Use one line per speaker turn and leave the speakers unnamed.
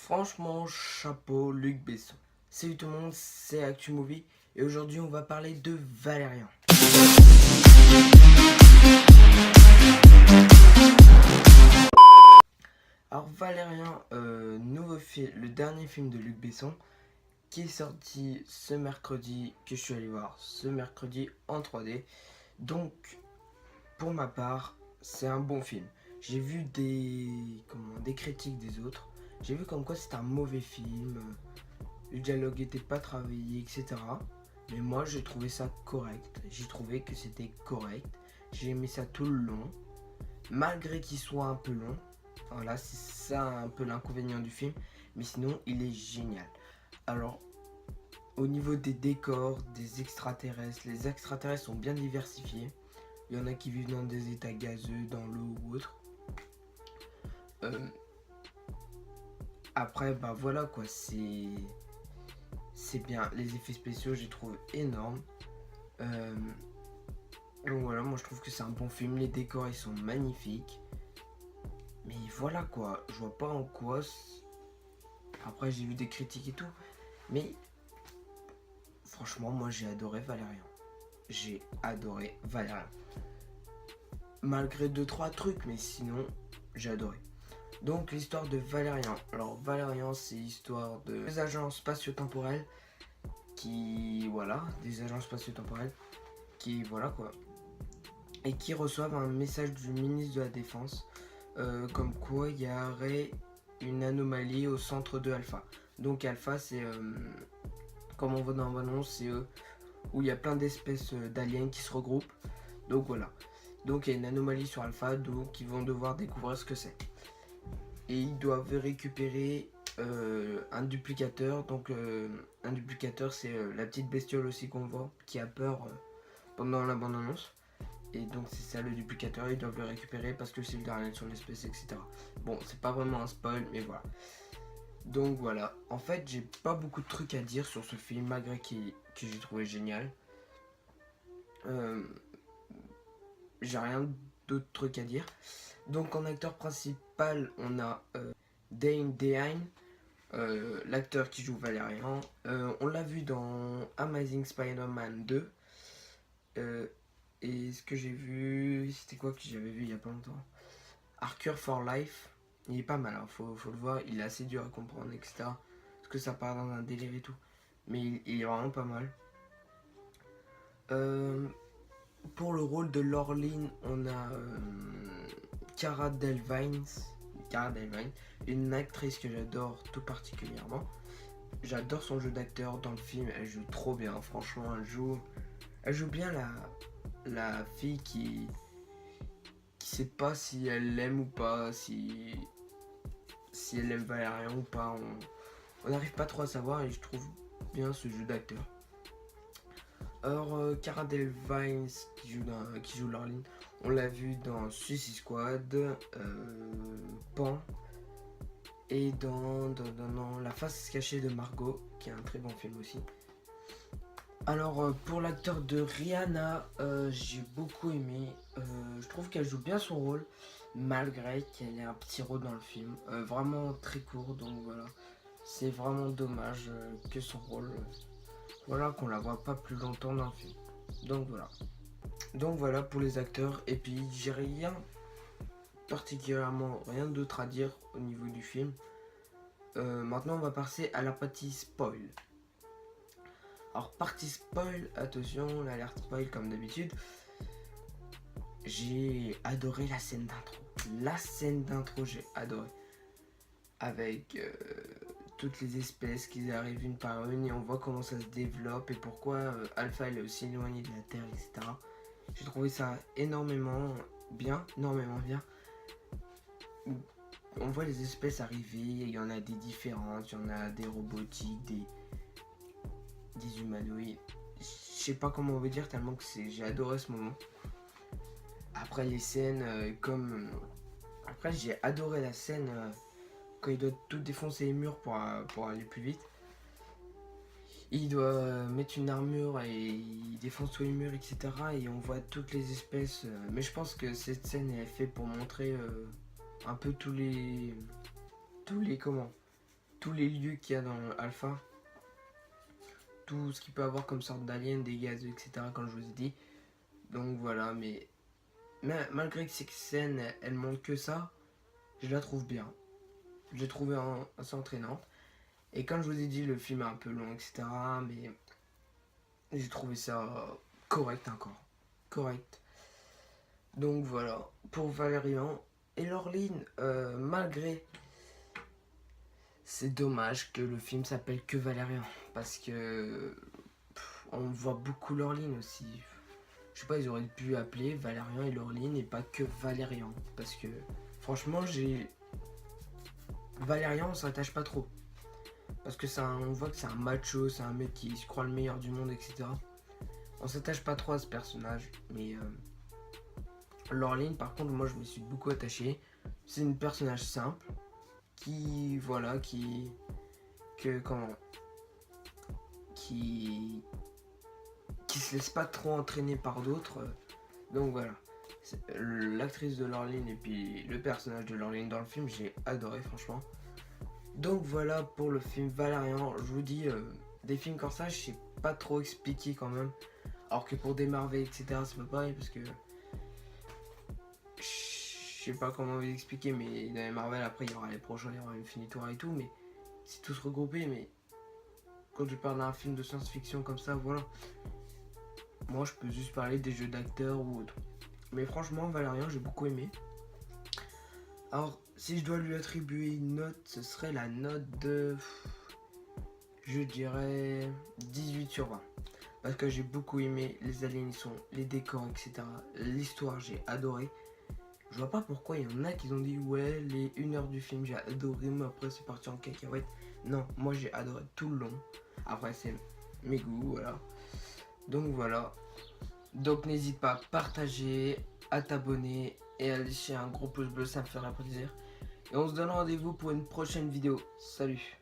Franchement, chapeau Luc Besson. Salut tout le monde, c'est Actu Movie et aujourd'hui on va parler de Valérian. Alors Valérian, nouveau film, le dernier film de Luc Besson qui est sorti ce mercredi, que je suis allé voir ce mercredi en 3D. Donc pour ma part, c'est un bon film. J'ai vu des critiques des autres. J'ai vu comme quoi c'était un mauvais film, le dialogue n'était pas travaillé, etc. Mais moi j'ai trouvé ça correct. J'ai trouvé que c'était correct. J'ai aimé ça tout le long. Malgré qu'il soit un peu long. Voilà, c'est ça un peu l'inconvénient du film. Mais sinon, il est génial. Alors, au niveau des décors, des extraterrestres, les extraterrestres sont bien diversifiés. Il y en a qui vivent dans des états gazeux, dans l'eau ou autre. Après, bah voilà quoi, c'est bien. Les effets spéciaux, j'ai trouvé énormes. Donc voilà, moi je trouve que c'est un bon film. Les décors, ils sont magnifiques. Mais voilà quoi, je vois pas en quoi. Après, j'ai vu des critiques et tout. Mais franchement, moi j'ai adoré Valérian. J'ai adoré Valérian. Malgré 2-3 trucs, mais sinon, j'ai adoré. Donc l'histoire de Valérian. Alors Valérian, c'est l'histoire de des agents spatio-temporels qui voilà quoi, et qui reçoivent un message du ministre de la Défense comme quoi il y aurait une anomalie au centre de Alpha. Donc Alpha, c'est comme on voit dans l'annonce, c'est où il y a plein d'espèces d'aliens qui se regroupent. Donc voilà. Donc il y a une anomalie sur Alpha, donc ils vont devoir découvrir ce que c'est. Et ils doivent récupérer un duplicateur. Donc un duplicateur, c'est la petite bestiole aussi qu'on voit qui a peur pendant la bande-annonce. Et donc c'est ça le duplicateur, ils doivent le récupérer parce que c'est le dernier sur l'espèce, etc. Bon, c'est pas vraiment un spoil, mais voilà. Donc voilà, en fait j'ai pas beaucoup de trucs à dire sur ce film, malgré que j'ai trouvé génial. J'ai rien d'autre truc à dire. Donc en acteur principal, on a Dane DeHaan, l'acteur qui joue Valérian. On l'a vu dans Amazing Spider-Man 2. Et ce que j'ai vu, c'était quoi que j'avais vu il y a pas longtemps, Arthur for Life. Il est pas mal, hein, faut le voir, il est assez dur à comprendre, etc. Parce que ça part dans un délire et tout. Mais il est vraiment pas mal. Pour le rôle de Laureline, on a Cara Delevingne, une actrice que j'adore tout particulièrement. J'adore son jeu d'acteur dans le film, elle joue trop bien, franchement, elle joue bien la fille qui sait pas si elle l'aime ou pas, si elle aime Valérian ou pas, on n'arrive pas trop à savoir et je trouve bien ce jeu d'acteur. Alors Cara Delevingne qui joue Laureline, on l'a vu dans Suicide Squad, Pan et dans La face cachée de Margot, qui est un très bon film aussi. Alors pour l'acteur de Rihanna, j'ai beaucoup aimé. Je trouve qu'elle joue bien son rôle, malgré qu'elle ait un petit rôle dans le film, vraiment très court. Donc voilà, c'est vraiment dommage que son rôle, voilà, qu'on la voit pas plus longtemps dans le film. Donc voilà pour les acteurs. Et puis j'ai rien d'autre à dire au niveau du film. Maintenant on va passer à la partie spoil. Alors partie spoil, attention, l'alerte spoil comme d'habitude. J'ai adoré la scène d'intro. La scène d'intro, j'ai adoré. Avec toutes les espèces qui arrivent une par une et on voit comment ça se développe et pourquoi Alpha elle est aussi éloignée de la Terre, etc. J'ai trouvé ça énormément bien. On voit les espèces arriver, il y en a des différentes, il y en a des robotiques, des humanoïdes. Je sais pas comment on veut dire tellement que j'ai adoré ce moment. Après les scènes après j'ai adoré la scène quand il doit tout défoncer les murs pour aller plus vite. Il doit mettre une armure et il défonce tous les murs, etc. Et on voit toutes les espèces. Mais je pense que cette scène est faite pour montrer un peu tous les tous les lieux qu'il y a dans Alpha, tout ce qu'il peut avoir comme sorte d'aliens, des gaz, etc. comme je vous ai dit. Donc voilà, mais malgré que ces scènes elles montrent que ça, je la trouve bien. Je l'ai trouvé assez entraînante. Et comme je vous ai dit, le film est un peu long, etc. Mais j'ai trouvé ça correct encore. Correct. Donc voilà, pour Valérian. Et Laureline, malgré... C'est dommage que le film s'appelle que Valérian. Parce que... on voit beaucoup Laureline aussi. Je sais pas, ils auraient pu appeler Valérian et Laureline et pas que Valérian. Parce que franchement, Valérian, on s'attache pas trop. Parce que on voit que c'est un macho, c'est un mec qui se croit le meilleur du monde, etc. On s'attache pas trop à ce personnage. Mais Laureline, par contre, moi je me suis beaucoup attaché. C'est une personnage simple. Qui, voilà, qui se laisse pas trop entraîner par d'autres. Donc voilà. L'actrice de Laureline et puis le personnage de Laureline dans le film, j'ai adoré franchement. Donc voilà pour le film Valérian. Je vous dis, des films comme ça, je sais pas trop expliquer quand même. Alors que pour des Marvel, etc., c'est pas pareil parce que... Je sais pas comment vous expliquer, mais dans les Marvel, après, il y aura les prochains, il y aura Infinity War et tout, mais c'est tous regroupé. Mais quand je parle d'un film de science-fiction comme ça, voilà. Moi, je peux juste parler des jeux d'acteurs ou autre. Mais franchement, Valérian, j'ai beaucoup aimé. Alors, si je dois lui attribuer une note, ce serait la note de... Je dirais 18 sur 20. Parce que j'ai beaucoup aimé les aliens, les décors, etc. L'histoire, j'ai adoré. Je vois pas pourquoi il y en a qui ont dit ouais, les 1 heure du film, j'ai adoré, mais après c'est parti en cacahuète. Non, moi j'ai adoré tout le long. Après, c'est mes goûts, voilà. Donc voilà. Donc n'hésite pas à partager, à t'abonner et à laisser un gros pouce bleu, ça me ferait plaisir. Et on se donne rendez-vous pour une prochaine vidéo. Salut!